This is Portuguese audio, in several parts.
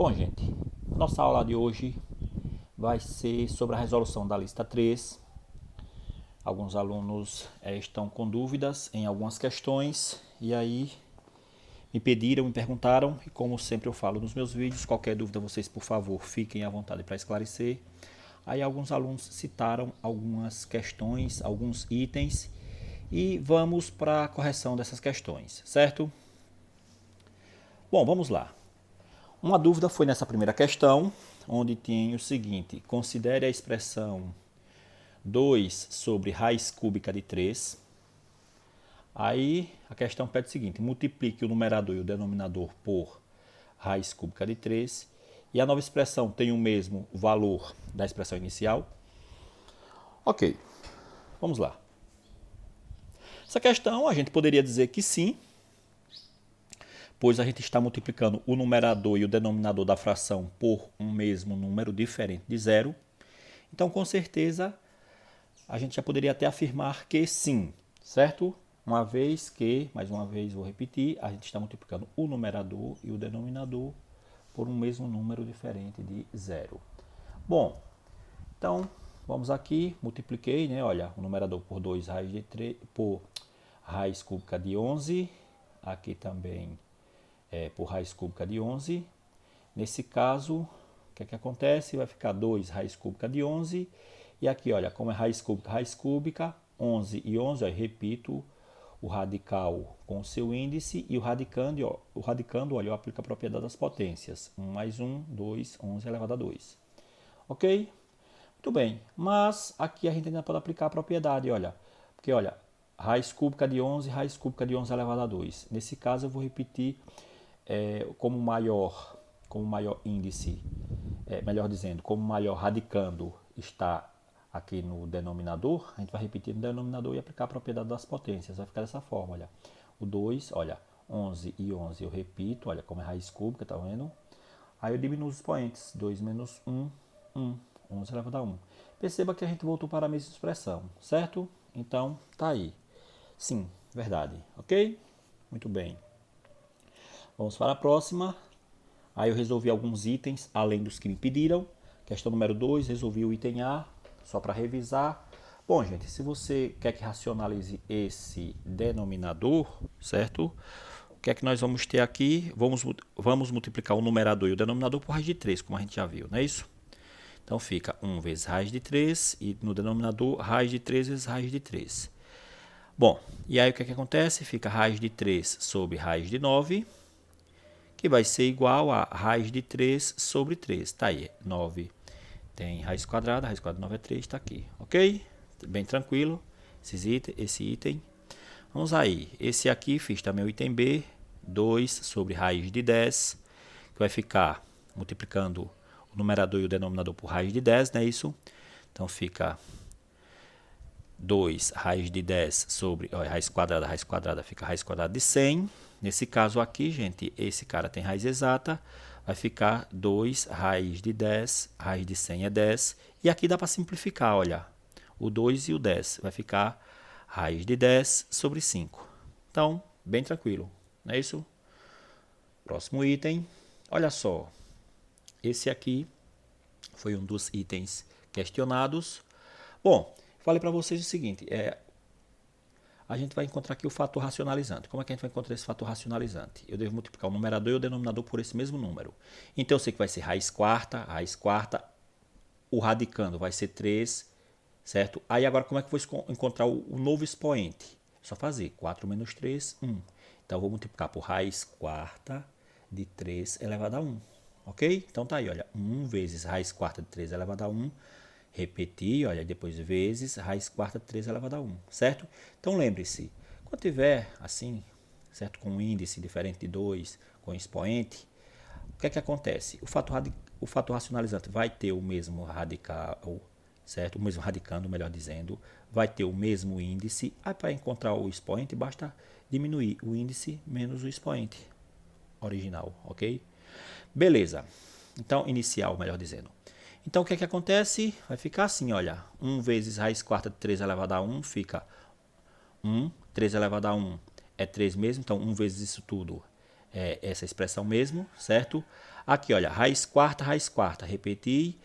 Bom, gente, nossa aula de hoje vai ser sobre a resolução da lista 3. Alguns alunos estão com dúvidas em algumas questões e aí me pediram, me perguntaram, e como sempre eu falo nos meus vídeos, qualquer dúvida vocês, por favor, fiquem à vontade para esclarecer. Aí alguns alunos citaram algumas questões, alguns itens, e vamos para a correção dessas questões, certo? Bom, vamos lá. Uma dúvida foi nessa primeira questão, onde tem o seguinte: considere a expressão 2 sobre raiz cúbica de 3. Aí a questão pede o seguinte: multiplique o numerador e o denominador por raiz cúbica de 3. E a nova expressão tem o mesmo valor da expressão inicial? Ok, vamos lá. Essa questão a gente poderia dizer que sim, pois a gente está multiplicando o numerador e o denominador da fração por um mesmo número diferente de zero. Então, com certeza, a gente já poderia até afirmar que sim, certo? Uma vez que, mais uma vez vou repetir, a gente está multiplicando o numerador e o denominador por um mesmo número diferente de zero. Bom, então, vamos aqui, multipliquei, né? Olha, o numerador por 2 raiz de 3, por raiz cúbica de 11, aqui também por raiz cúbica de 11. Nesse caso, o que é que acontece? Vai ficar 2 raiz cúbica de 11. E aqui, olha, como é raiz cúbica, 11 e 11, ó, repito o radical com o seu índice e o radicando, olha, eu aplico a propriedade das potências. 1 mais 1, 2, 11 elevado a 2. Ok? Muito bem, mas aqui a gente ainda pode aplicar a propriedade, olha, porque olha, raiz cúbica de 11 elevado a 2. Nesse caso eu vou repetir como maior índice, melhor dizendo, como maior radicando está aqui no denominador, a gente vai repetir no denominador e aplicar a propriedade das potências. Vai ficar dessa forma, olha. O 2, olha, 11 e 11 eu repito, olha como é raiz cúbica, tá vendo? Aí eu diminuo os expoentes, 2 menos 1, 1, 11 elevado a 1. Perceba que a gente voltou para a mesma expressão, certo? Então, tá aí. Sim, verdade, ok? Muito bem. Vamos para a próxima. Aí eu resolvi alguns itens, além dos que me pediram. Questão número 2, resolvi o item A, só para revisar. Bom, gente, se você quer que racionalize esse denominador, certo? O que é que nós vamos ter aqui? Vamos multiplicar o numerador e o denominador por raiz de 3, como a gente já viu, não é isso? Então fica 1 vezes raiz de 3 e no denominador raiz de 3 vezes raiz de 3. Bom, e aí o que é que acontece? Fica raiz de 3 sobre raiz de 9, que vai ser igual a raiz de 3 sobre 3. Está aí, 9 tem raiz quadrada de 9 é 3, está aqui, ok? Bem tranquilo, esse item. Vamos aí, esse aqui fiz também o item B, 2 sobre raiz de 10, que vai ficar multiplicando o numerador e o denominador por raiz de 10, não é isso? Então fica 2 raiz de 10 sobre raiz quadrada fica raiz quadrada de 100. Nesse caso aqui, gente, esse cara tem raiz exata, vai ficar 2 raiz de 10, raiz de 100 é 10. E aqui dá para simplificar, olha, o 2 e o 10, vai ficar raiz de 10 sobre 5. Então, bem tranquilo, não é isso? Próximo item, olha só, esse aqui foi um dos itens questionados. Bom, falei para vocês o seguinte, a gente vai encontrar aqui o fator racionalizante. Como é que a gente vai encontrar esse fator racionalizante? Eu devo multiplicar o numerador e o denominador por esse mesmo número. Então eu sei que vai ser raiz quarta, o radicando vai ser 3, certo? Aí agora como é que eu vou encontrar o novo expoente? É só fazer 4 menos 3, 1. Então eu vou multiplicar por raiz quarta de 3 elevado a 1. Ok? Então tá aí, olha, 1 vezes raiz quarta de 3 elevado a 1. Repetir, olha, depois vezes raiz quarta de 3 elevado a 1, certo? Então lembre-se, quando tiver assim, certo, com um índice diferente de 2, com expoente, o que é que acontece? O fator racionalizante vai ter o mesmo radical, certo? O mesmo radicando, melhor dizendo, vai ter o mesmo índice. Aí para encontrar o expoente, basta diminuir o índice menos o expoente original, ok? Beleza. Então, inicial, melhor dizendo. Então, o que é que acontece? Vai ficar assim, olha. 1 vezes raiz quarta de 3 elevado a 1 fica 1. 3 elevado a 1 é 3 mesmo. Então, 1 vezes isso tudo essa expressão mesmo, certo? Aqui, olha, raiz quarta, repeti,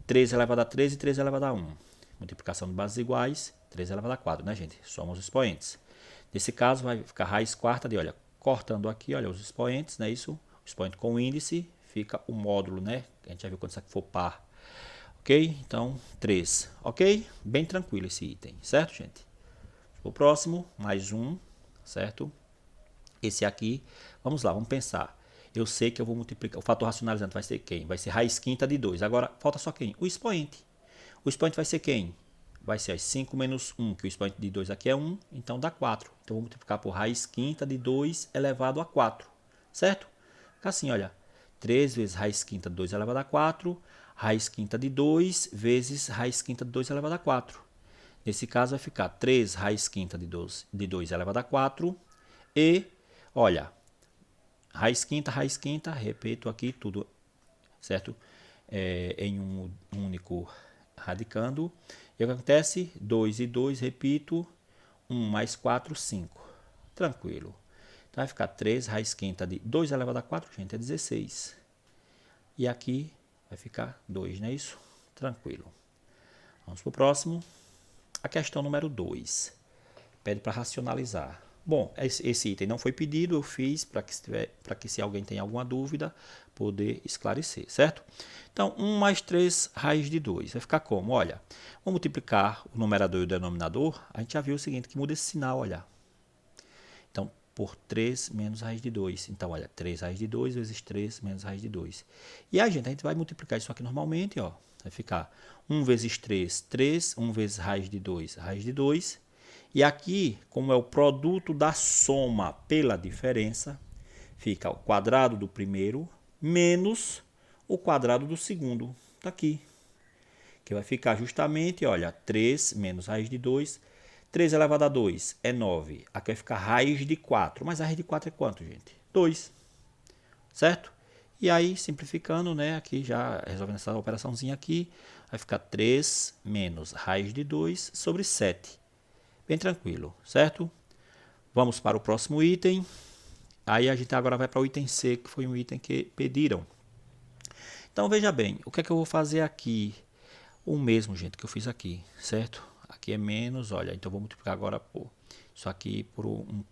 3 elevado a 3 e 3 elevado a 1. Multiplicação de bases iguais, 3 elevado a 4, né, gente? Somos os expoentes. Nesse caso, vai ficar raiz quarta de, olha, cortando aqui, olha, os expoentes, né, isso? O expoente com índice, fica o módulo, né? A gente já viu quando isso aqui for par. Ok? Então, 3. Ok? Bem tranquilo esse item, certo, gente? O próximo, mais um, certo? Esse aqui, vamos lá, vamos pensar. Eu sei que eu vou multiplicar, o fator racionalizante vai ser quem? Vai ser raiz quinta de 2. Agora, falta só quem? O expoente. O expoente vai ser quem? Vai ser 5 menos 1, que o expoente de 2 aqui é 1, então dá 4. Então, vou multiplicar por raiz quinta de 2 elevado a 4, certo? Fica assim, olha, 3 vezes raiz quinta de 2 elevado a 4, raiz quinta de 2 vezes raiz quinta de 2 elevado a 4. Nesse caso, vai ficar 3 raiz quinta de 2 elevado a 4 e, olha, raiz quinta, repito aqui tudo, certo? Em um único radicando. E o que acontece? 2 e 2, repito, 1 mais 4, 5. Tranquilo. Então vai ficar 3 raiz quinta de 2 elevado a 4, gente, é 16. E aqui vai ficar 2, não é isso? Tranquilo. Vamos para o próximo. A questão número 2. Pede para racionalizar. Bom, esse item não foi pedido, eu fiz para que se alguém tem alguma dúvida, poder esclarecer, certo? Então, 1 mais 3 raiz de 2. Vai ficar como? Olha, vamos multiplicar o numerador e o denominador. A gente já viu o seguinte, que muda esse sinal, olha. Então, por 3 menos raiz de 2. Então, olha, 3 raiz de 2 vezes 3 menos raiz de 2. E a gente vai multiplicar isso aqui normalmente, ó. Vai ficar 1 vezes 3, 3. 1 vezes raiz de 2, raiz de 2. E aqui, como é o produto da soma pela diferença, fica o quadrado do primeiro menos o quadrado do segundo. Está aqui. Que vai ficar justamente, olha, 3 menos raiz de 2. 3 elevado a 2 é 9. Aqui vai ficar raiz de 4. Mas a raiz de 4 é quanto, gente? 2. Certo? E aí, simplificando, né? Aqui já resolvendo essa operaçãozinha aqui, vai ficar 3 menos raiz de 2 sobre 7. Bem tranquilo, certo? Vamos para o próximo item. Aí a gente agora vai para o item C, que foi um item que pediram. Então, veja bem, o que é que eu vou fazer aqui? O mesmo, gente, que eu fiz aqui, certo? Aqui é menos, olha, então vou multiplicar agora por isso aqui por um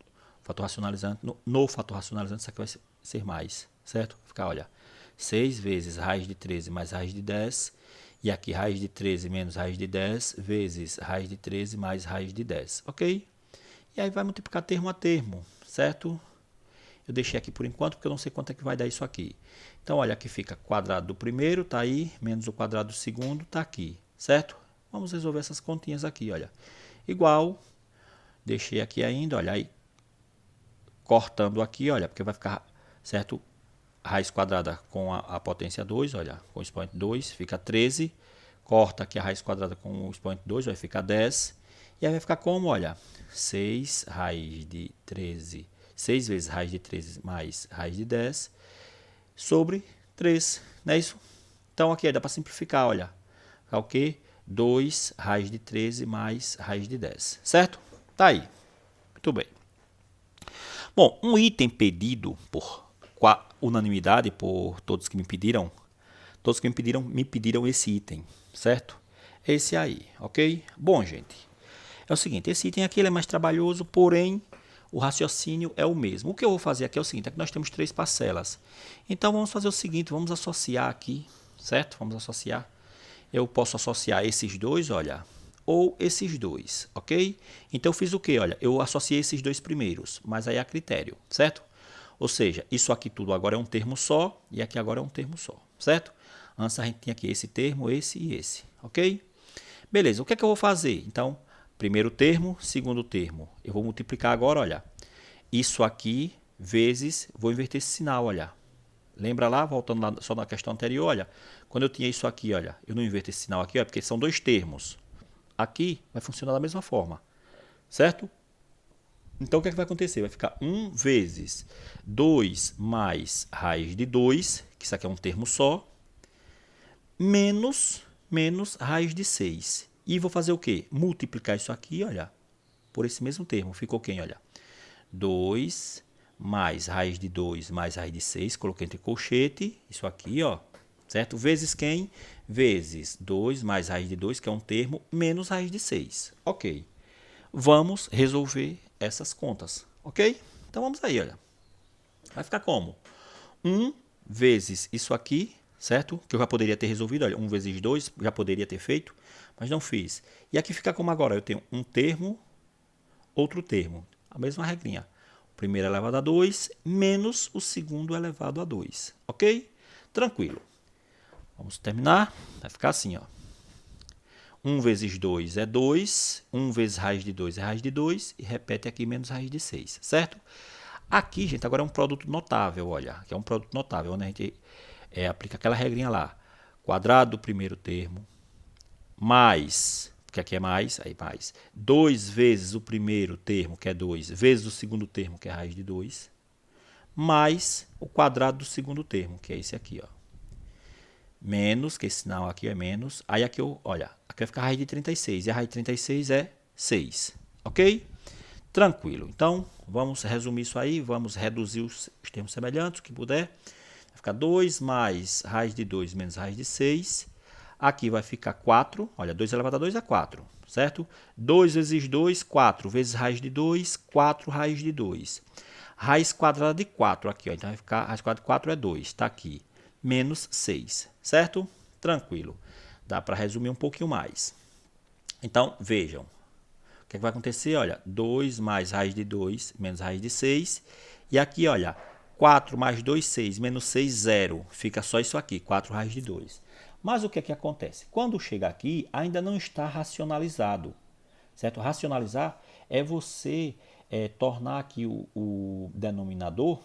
fator racionalizante. No fator racionalizante, isso aqui vai ser mais, certo? Vai ficar, olha, 6 vezes raiz de 13 mais raiz de 10. E aqui raiz de 13 menos raiz de 10 vezes raiz de 13 mais raiz de 10, ok? E aí vai multiplicar termo a termo, certo? Eu deixei aqui por enquanto porque eu não sei quanto é que vai dar isso aqui. Então, olha, aqui fica quadrado do primeiro, tá aí, menos o quadrado do segundo, tá aqui, certo? Vamos resolver essas continhas aqui, olha. Igual, deixei aqui ainda, olha, aí cortando aqui, olha, porque vai ficar, certo? Raiz quadrada com a potência 2, olha, com o expoente 2, fica 13. Corta aqui a raiz quadrada com o expoente 2, vai ficar 10. E aí vai ficar como, olha, 6 raiz de 13, 6 vezes raiz de 13 mais raiz de 10 sobre 3, não é isso? Então aqui dá para simplificar, olha, fica o quê? 2 raiz de 13 mais raiz de 10, certo? Tá aí, muito bem. Bom, um item pedido por unanimidade por todos que me pediram me pediram esse item, certo? Esse aí, ok? Bom, gente, é o seguinte, esse item aqui ele é mais trabalhoso, porém o raciocínio é o mesmo. O que eu vou fazer aqui é o seguinte, é que nós temos 3 parcelas. Então vamos fazer o seguinte, vamos associar aqui, certo? Vamos associar. Eu posso associar esses dois, olha, ou esses dois, ok? Então eu fiz o que? Olha, eu associei esses dois primeiros, mas aí a critério, certo? Ou seja, isso aqui tudo agora é um termo só e aqui agora é um termo só, certo? Antes a gente tinha aqui esse termo, esse e esse, ok? Beleza, o que é que eu vou fazer? Então, primeiro termo, segundo termo. Eu vou multiplicar agora, olha, isso aqui vezes, vou inverter esse sinal, olha. Lembra lá, voltando lá só na questão anterior, olha, quando eu tinha isso aqui, olha, eu não inverto esse sinal aqui, olha, porque são dois termos. Aqui vai funcionar da mesma forma, certo? Então, o que é que vai acontecer? Vai ficar 1 vezes 2 mais raiz de 2, que isso aqui é um termo só, menos raiz de 6. E vou fazer o quê? Multiplicar isso aqui, olha, por esse mesmo termo. Ficou quem, olha? 2 mais raiz de 2 mais raiz de 6, coloquei entre colchete, isso aqui, ó, certo? Vezes quem? Vezes 2 mais raiz de 2, que é um termo, menos raiz de 6. Ok. Vamos resolver essas contas, ok? Então vamos aí, olha. Vai ficar como? 1 vezes isso aqui, certo? Que eu já poderia ter resolvido, olha, 1 vezes 2, já poderia ter feito, mas não fiz. E aqui fica como agora? Eu tenho um termo, outro termo, a mesma regrinha. O primeiro elevado a 2 menos o segundo elevado a 2, ok? Tranquilo. Vamos terminar, vai ficar assim, ó. 1 vezes 2 é 2, 1 vezes raiz de 2 é raiz de 2, e repete aqui menos raiz de 6, certo? Aqui, gente, agora é um produto notável, olha, aqui é um produto notável, onde a gente aplica aquela regrinha lá. Quadrado do primeiro termo, mais, porque aqui é mais, aí mais, 2 vezes o primeiro termo, que é 2, vezes o segundo termo, que é raiz de 2, mais o quadrado do segundo termo, que é esse aqui, ó. Menos, que esse sinal aqui é menos. Aí aqui, olha, aqui vai ficar a raiz de 36. E a raiz de 36 é 6. Ok? Tranquilo. Então, vamos resumir isso aí. Vamos reduzir os termos semelhantes, o que puder. Vai ficar 2 mais raiz de 2 menos raiz de 6. Aqui vai ficar 4. Olha, 2 elevado a 2 é 4, certo? 2 vezes 2, 4. Vezes raiz de 2, 4 raiz de 2. Raiz quadrada de 4 aqui, ó. Então vai ficar, raiz quadrada de 4 é 2. Está aqui. Menos 6, certo? Tranquilo. Dá para resumir um pouquinho mais. Então, vejam. O que vai acontecer? Olha, 2 mais raiz de 2 menos raiz de 6. E aqui, olha, 4 mais 2, 6. Menos 6, 0. Fica só isso aqui, 4 raiz de 2. Mas o que é que acontece? Quando chega aqui, ainda não está racionalizado. Certo? Racionalizar é você tornar aqui o denominador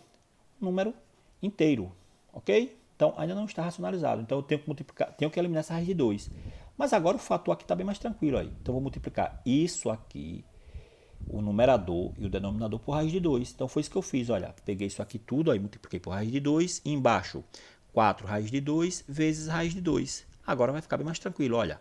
um número inteiro. Ok? Então, ainda não está racionalizado. Então, eu tenho que multiplicar, tenho que eliminar essa raiz de 2. Mas agora o fator aqui está bem mais tranquilo aí. Então, eu vou multiplicar isso aqui, o numerador e o denominador, por raiz de 2. Então, foi isso que eu fiz. Olha, peguei isso aqui tudo, aí multipliquei por raiz de 2. E embaixo, 4 raiz de 2 vezes raiz de 2. Agora vai ficar bem mais tranquilo, olha.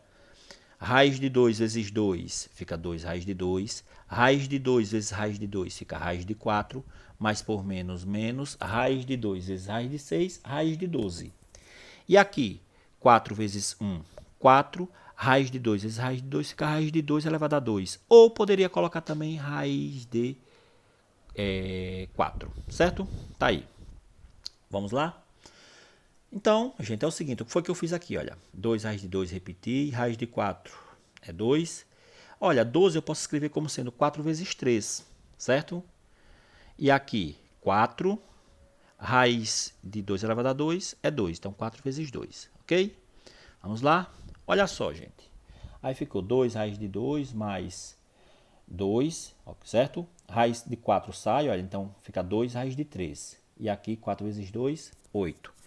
Raiz de 2 vezes 2 fica 2 raiz de 2. Raiz de 2 vezes raiz de 2 fica raiz de 4. Mais por menos, menos. Raiz de 2 vezes raiz de 6, raiz de 12. E aqui, 4 vezes 1, 4. Raiz de 2 vezes raiz de 2 fica raiz de 2 elevado a 2. Ou poderia colocar também raiz de 4, certo? Tá aí. Vamos lá? Então, gente, é o seguinte, o que foi que eu fiz aqui, olha, 2 raiz de 2 repetir, raiz de 4 é 2. Olha, 12 eu posso escrever como sendo 4 vezes 3, certo? E aqui, 4, raiz de 2 elevado a 2 é 2, então 4 vezes 2, ok? Vamos lá? Olha só, gente. Aí ficou 2 raiz de 2 mais 2, certo? Raiz de 4 sai, olha, então fica 2 raiz de 3. E aqui, 4 vezes 2, 8.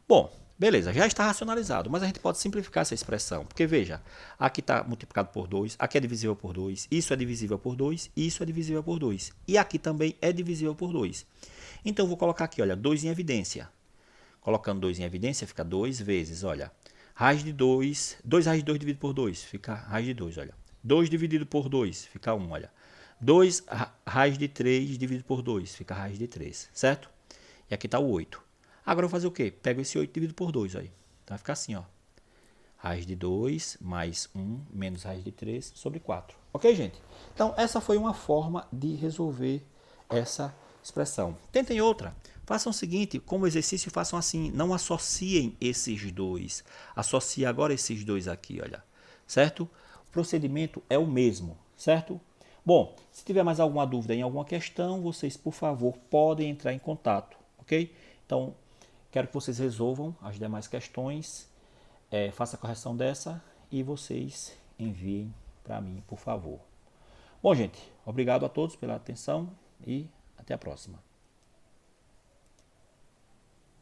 Bom, beleza, já está racionalizado, mas a gente pode simplificar essa expressão, porque veja, aqui está multiplicado por 2, aqui é divisível por 2, isso é divisível por 2, isso é divisível por 2, e aqui também é divisível por 2. Então, eu vou colocar aqui, olha, 2 em evidência. Colocando 2 em evidência, fica 2 vezes, olha, raiz de 2, 2 raiz de 2 dividido por 2, fica raiz de 2, olha. 2 dividido por 2, fica 1, olha. 2 raiz de 3 dividido por 2, fica raiz de 3, certo? E aqui está o 8. Agora eu vou fazer o quê? Pego esse 8 dividido por 2, aí. Então vai ficar assim, ó. Raiz de 2 mais 1 menos raiz de 3 sobre 4. Ok, gente? Então, essa foi uma forma de resolver essa expressão. Tentem outra. Façam o seguinte, como exercício, façam assim. Não associem esses dois. Associe agora esses dois aqui, olha. Certo? O procedimento é o mesmo, certo? Bom, se tiver mais alguma dúvida em alguma questão, vocês, por favor, podem entrar em contato, ok? Então, quero que vocês resolvam as demais questões, faça a correção dessa e vocês enviem para mim, por favor. Bom, gente, obrigado a todos pela atenção e até a próxima.